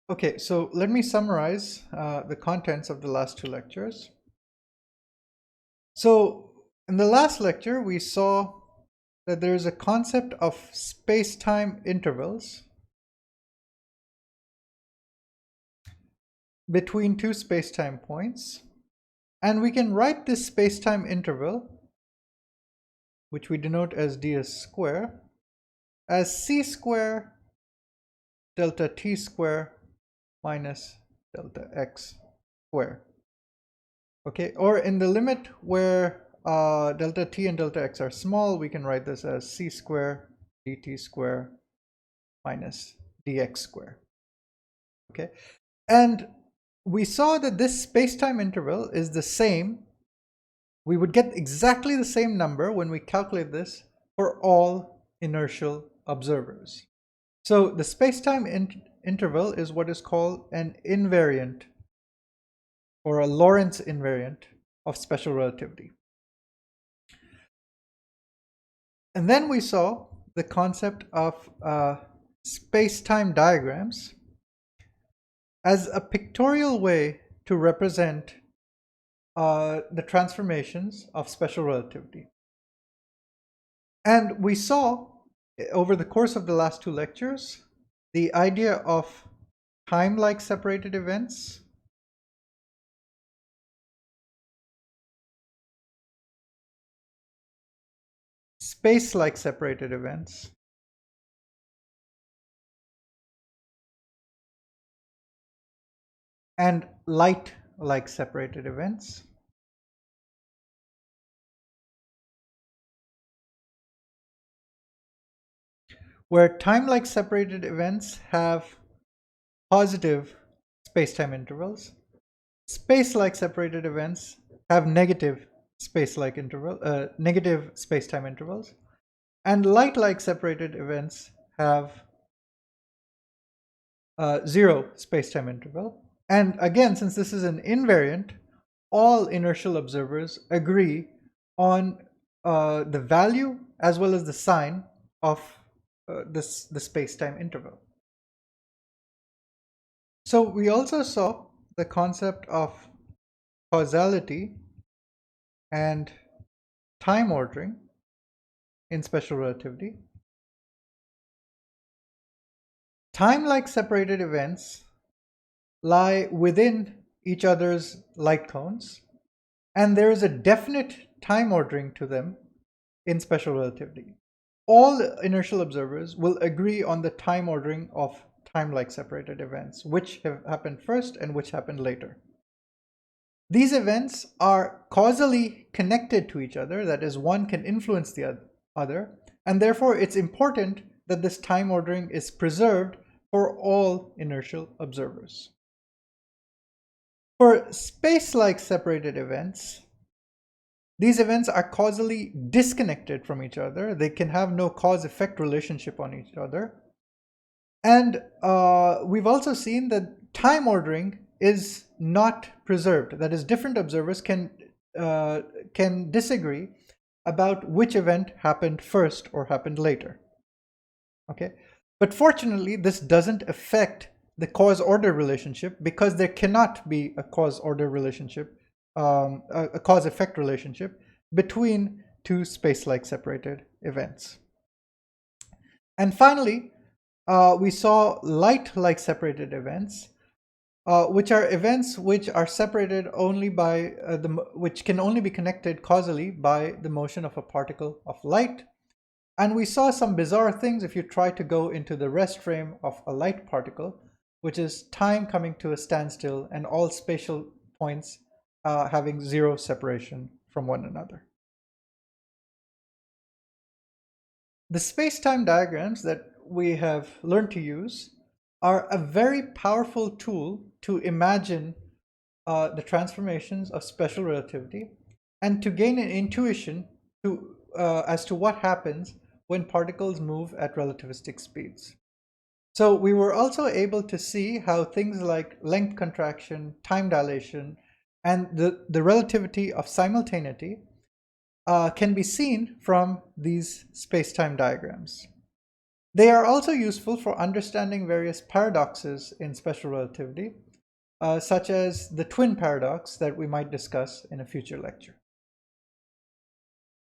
Okay, so let me summarize the contents of the last two lectures. So in the last lecture, we saw that there is a concept of space-time intervals between two space-time points. And we can write this space-time interval, which we denote as ds square, as c square delta t square minus delta x square. Okay, or in the limit where delta t and delta x are small, we can write this as c square dt square minus dx square. Okay, and we saw that this space-time interval is the same. We would get exactly the same number when we calculate this for all inertial observers. So the space-time interval is what is called an invariant or a Lorentz invariant of special relativity. And then we saw the concept of space-time diagrams as a pictorial way to represent the transformations of special relativity. And we saw over the course of the last two lectures the idea of time-like separated events, space-like separated events, and light-like separated events. Where time-like separated events have positive space-time intervals, space-like separated events have negative negative space-time intervals, and light-like separated events have zero space-time interval. And again, since this is an invariant, all inertial observers agree on the value as well as the sign of the space-time interval. So we also saw the concept of causality and time ordering in special relativity. Time-like separated events lie within each other's light cones, and there is a definite time ordering to them in special relativity. All inertial observers will agree on the time ordering of time-like separated events, which have happened first and which happened later. These events are causally connected to each other, that is, one can influence the other, and therefore it's important that this time ordering is preserved for all inertial observers. For space-like separated events, these events are causally disconnected from each other. They can have no cause-effect relationship on each other. And we've also seen that time ordering is not preserved. That is, different observers can disagree about which event happened first or happened later. Okay, but fortunately, this doesn't affect the cause-order relationship because there cannot be a cause-order relationship, a cause-effect relationship between two space-like separated events. And finally, we saw light-like separated events, which are events which are separated only by which can only be connected causally by the motion of a particle of light. And we saw some bizarre things if you try to go into the rest frame of a light particle, which is time coming to a standstill and all spatial points having zero separation from one another. The space-time diagrams that we have learned to use are a very powerful tool to imagine the transformations of special relativity and to gain an intuition as to what happens when particles move at relativistic speeds. So we were also able to see how things like length contraction, time dilation, and the relativity of simultaneity can be seen from these space-time diagrams. They are also useful for understanding various paradoxes in special relativity, such as the twin paradox that we might discuss in a future lecture.